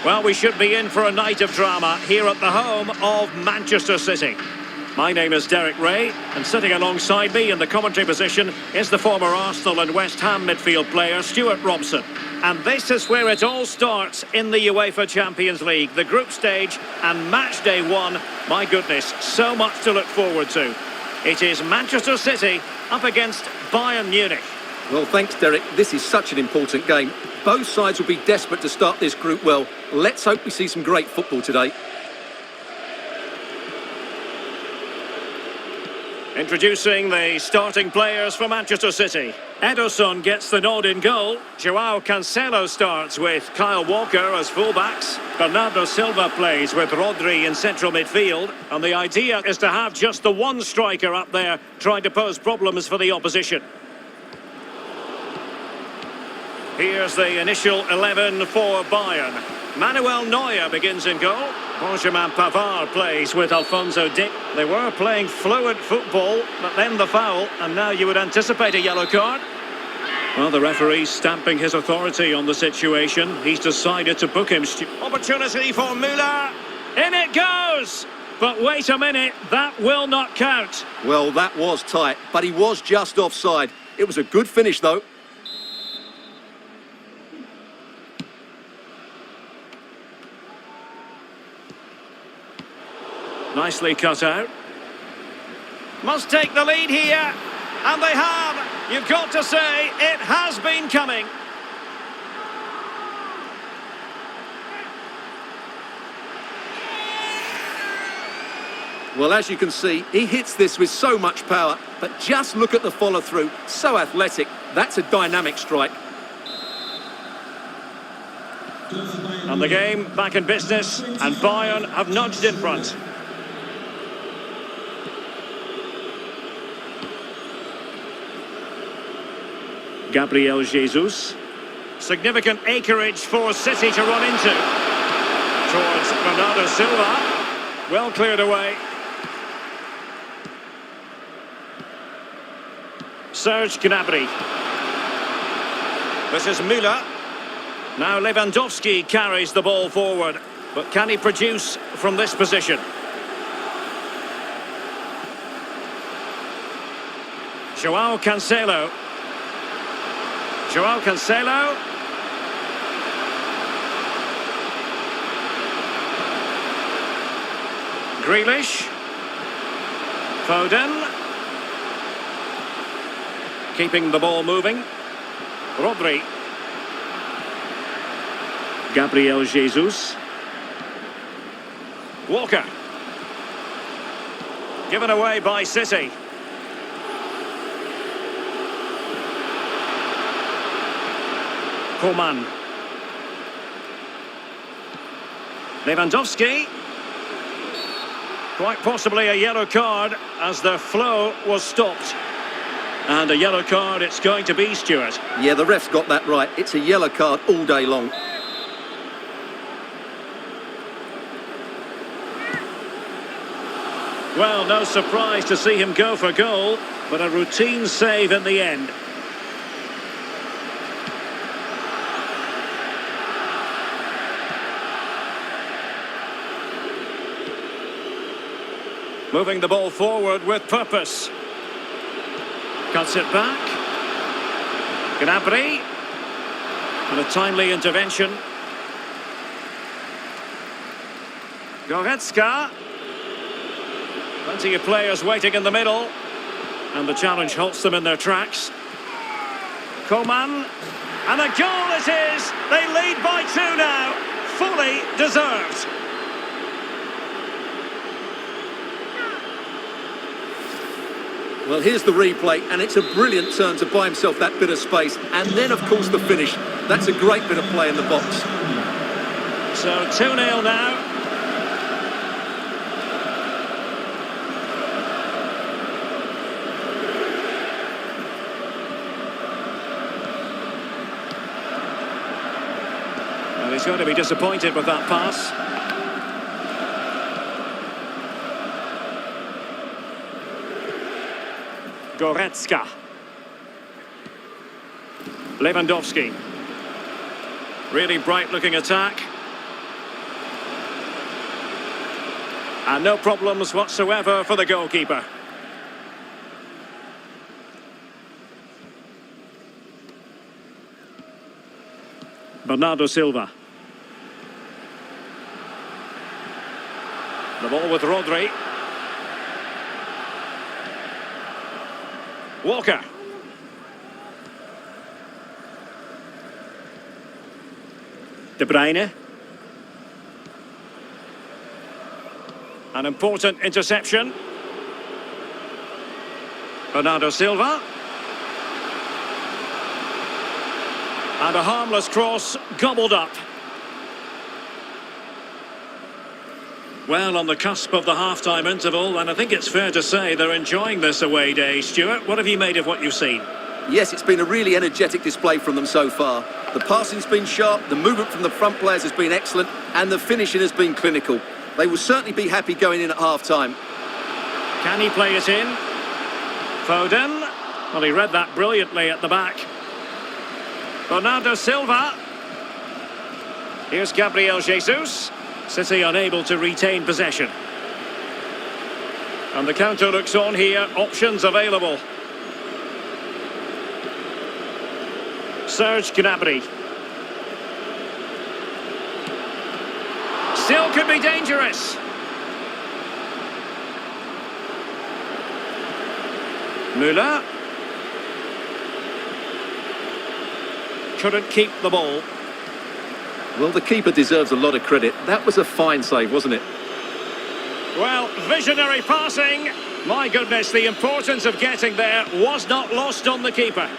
Well, we should be in for a night of drama here at the home of Manchester City. My name is Derek Ray, and sitting alongside me in the commentary position is the former Arsenal and West Ham midfield player Stuart Robson. And this is where it all starts in the UEFA Champions League, the group stage and match day one. My goodness, so much to look forward to. It is Manchester City up against Bayern Munich. Well, thanks, Derek. This is such an important game. Both sides will be desperate to start this group well. Let's hope we see some great football today. Introducing the starting players for Manchester City. Ederson gets the nod in goal. Joao Cancelo starts with Kyle Walker as fullbacks. Bernardo Silva plays with Rodri in central midfield. And the idea is to have just the one striker up there trying to pose problems for the opposition. Here's the initial 11 for Bayern. Manuel Neuer begins in goal. Benjamin Pavard plays with Alphonso Di. They were playing fluid football, but then the foul, and now you would anticipate a yellow card. Well, the referee's stamping his authority on the situation. He's decided to book him. Opportunity for Müller. In it goes! But wait a minute, that will not count. Well, that was tight, but he was just offside. It was a good finish, though. Nicely cut out. Must take the lead here. And they have. You've got to say, it has been coming. Well, as you can see, he hits this with so much power. But just look at the follow-through. So athletic. That's a dynamic strike. And the game back in business. And Bayern have nudged in front. Gabriel Jesus. Significant acreage for City to run into. Towards Bernardo Silva. Well cleared away. Serge Gnabry. This is Müller. Now Lewandowski carries the ball forward. But can he produce from this position? Joao Cancelo. Joao Cancelo. Grealish. Foden. Keeping the ball moving. Rodri. Gabriel Jesus. Walker. Given away by City. Coman. Lewandowski. Quite possibly a yellow card as the flow was stopped. And a yellow card it's going to be, Stuart. Yeah, the ref's got that right. It's a yellow card all day long. Well, no surprise to see him go for goal, but a routine save in the end. Moving the ball forward with purpose. Cuts it back. Gnabry. And a timely intervention. Goretzka. Plenty of players waiting in the middle. And the challenge halts them in their tracks. Coman. And a goal it is! They lead by 2 now. Fully deserved. Well, here's the replay, and it's a brilliant turn to buy himself that bit of space. And then, of course, the finish. That's a great bit of play in the box. So 2-0 now. And he's going to be disappointed with that pass. Goretzka. Lewandowski. Really bright-looking attack. And no problems whatsoever for the goalkeeper. Bernardo Silva. The ball with Rodri. Walker. De Bruyne. An important interception. Bernardo Silva. And a harmless cross gobbled up. Well, on the cusp of the half-time interval, and I think it's fair to say they're enjoying this away day. Stuart, what have you made of what you've seen? Yes, it's been a really energetic display from them so far. The passing's been sharp, the movement from the front players has been excellent, and the finishing has been clinical. They will certainly be happy going in at half-time. Can he play it in? Foden. Well, he read that brilliantly at the back. Bernardo Silva. Here's Gabriel Jesus. City unable to retain possession. And the counter looks on here. Options available. Serge Gnabry. Still could be dangerous. Müller. Couldn't keep the ball. Well, the keeper deserves a lot of credit. That was a fine save, wasn't it? Well, visionary passing. My goodness, the importance of getting there was not lost on the keeper.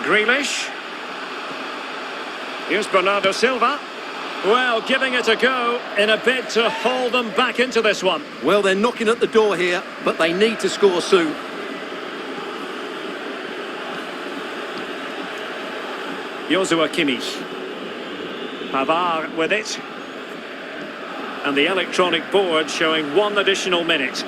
Grealish. Here's Bernardo Silva. Well, giving it a go in a bid to haul them back into this one. Well, they're knocking at the door here, but they need to score soon. Joshua Kimmich. Pavard with it. And the electronic board showing 1 additional minute.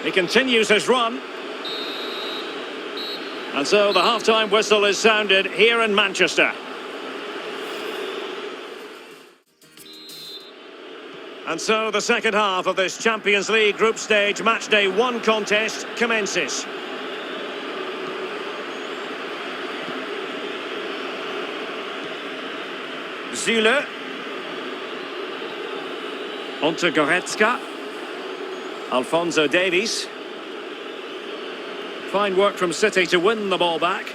He continues his run. And so the half-time whistle is sounded here in Manchester. And so the second half of this Champions League group stage matchday 1 contest commences. Zule. Onto Goretzka. Alphonso Davies. Fine work from City to win the ball back.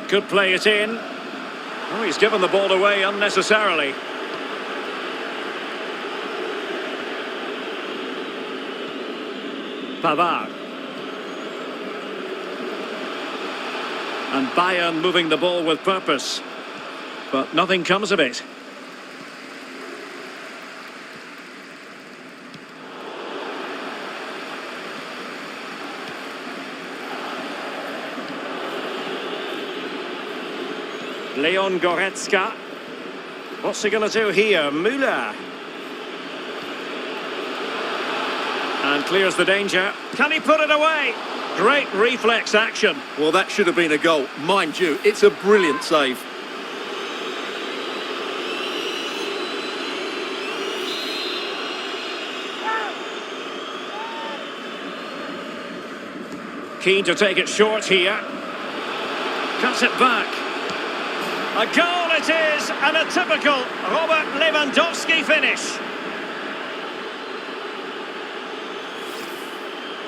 Could play it in. Oh, he's given the ball away unnecessarily. Pavard. And Bayern moving the ball with purpose. But nothing comes of it. Leon Goretzka. What's he going to do here? Müller. And clears the danger. Can he put it away? Great reflex action. Well, that should have been a goal. Mind you, it's a brilliant save. Keen to take it short here. Cuts it back. A goal it is, and a typical Robert Lewandowski finish.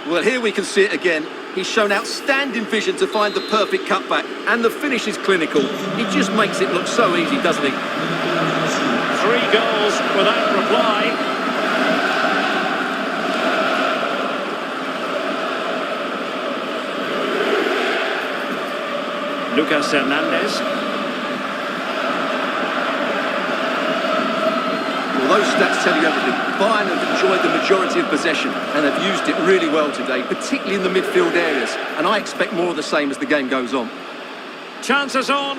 Well, here we can see it again. He's shown outstanding vision to find the perfect cutback, and the finish is clinical. He just makes it look so easy, doesn't he? 3 goals without reply. Lucas Hernandez. Well, those stats tell you everything. Bayern have enjoyed the majority of possession and have used it really well today, particularly in the midfield areas. And I expect more of the same as the game goes on. Chances on.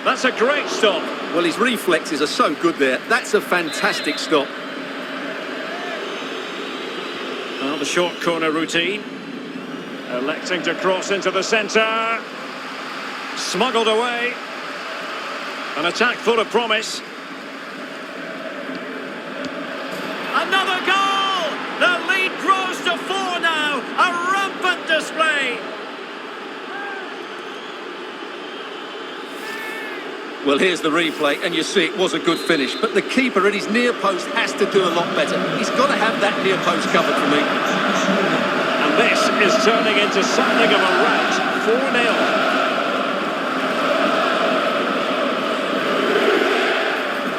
That's a great stop. Well, his reflexes are so good there. That's a fantastic stop. Well, the short corner routine. Electing to cross into the centre. Smuggled away. An attack full of promise. Another goal! The lead grows to 4 now. A rampant display. Well, here's the replay, and you see it was a good finish. But the keeper at his near post has to do a lot better. He's got to have that near post covered for me. And this is turning into something of a rout. 4-0.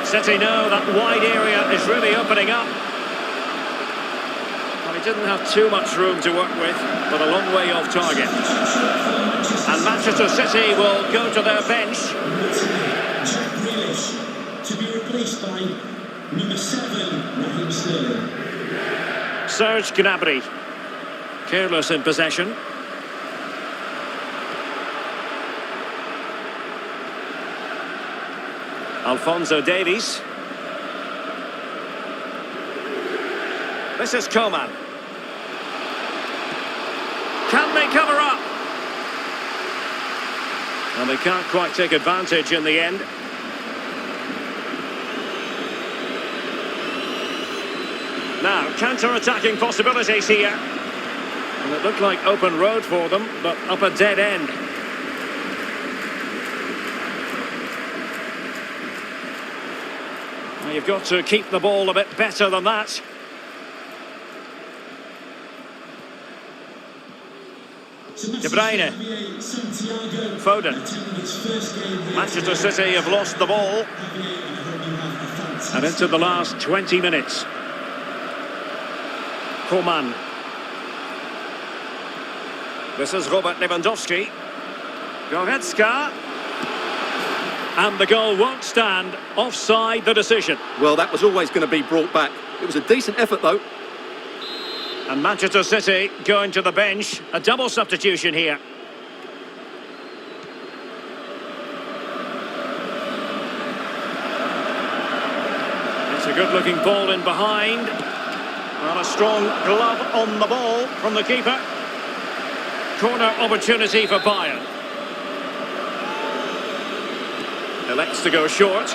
City know that wide area is really opening up. Well, he didn't have too much room to work with, but a long way off target. And Manchester City will go to their bench. To be replaced by number 7, Raheem Sterling. Serge Gnabry, careless in possession. Alphonso Davies. This is Coman. Can they cover up? And they can't quite take advantage in the end. Now, counter-attacking possibilities here. And it looked like open road for them, but up a dead end. Now, you've got to keep the ball a bit better than that. De Bruyne. Foden. Manchester City have lost the ball. And into the last 20 minutes. Coman. This is Robert Lewandowski. Goretzka. And the goal won't stand. Offside the decision. Well, that was always going to be brought back. It was a decent effort, though. And Manchester City going to the bench. A double substitution here. It's a good-looking ball in behind. And a strong glove on the ball from the keeper. Corner opportunity for Bayern. Elects to go short.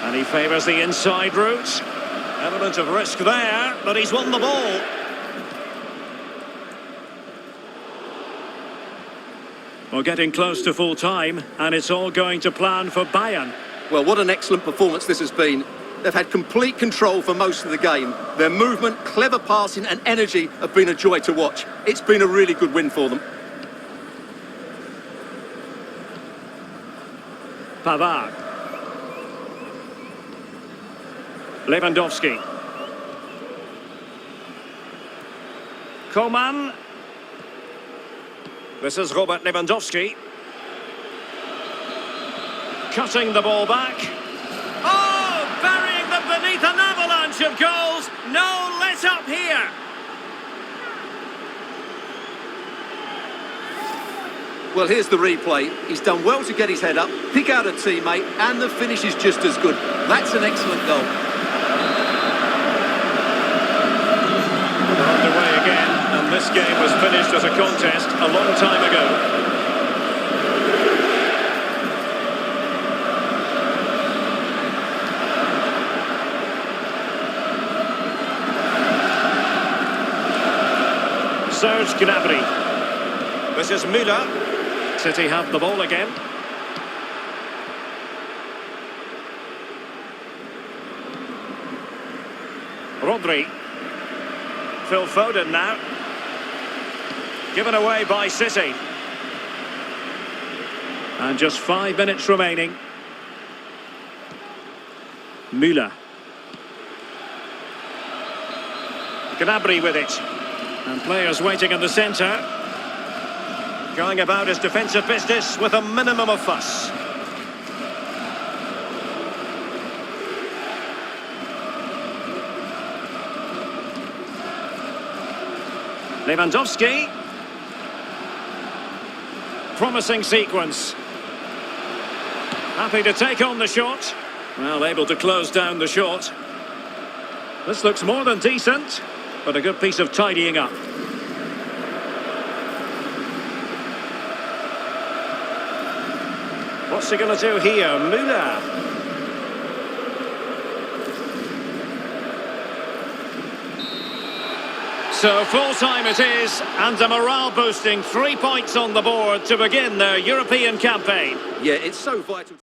And he favours the inside route. Element of risk there, but he's won the ball. We're getting close to full time, and it's all going to plan for Bayern. Well, what an excellent performance this has been. They've had complete control for most of the game. Their movement, clever passing and energy have been a joy to watch. It's been a really good win for them. Pavard. Lewandowski. Coman. This is Robert Lewandowski. Cutting the ball back. Oh, burying them beneath an avalanche of goals. No let up here. Well, here's the replay. He's done well to get his head up, pick out a teammate, and the finish is just as good. That's an excellent goal. They're underway again, and this game was finished as a contest a long time ago. Serge Gnabry. This is Müller. City have the ball again. Rodri. Phil Foden now. Given away by City. And just 5 minutes remaining. Müller. Gnabry with it. And players waiting in the centre. Going about his defensive business with a minimum of fuss. Lewandowski. promising sequence. Happy to take on the shot. Well, able to close down the shot. This looks more than decent, but a good piece of tidying up. What's he going to do here? Müller. So full time it is, and a morale boosting 3 points on the board to begin their European campaign. Yeah, it's so vital.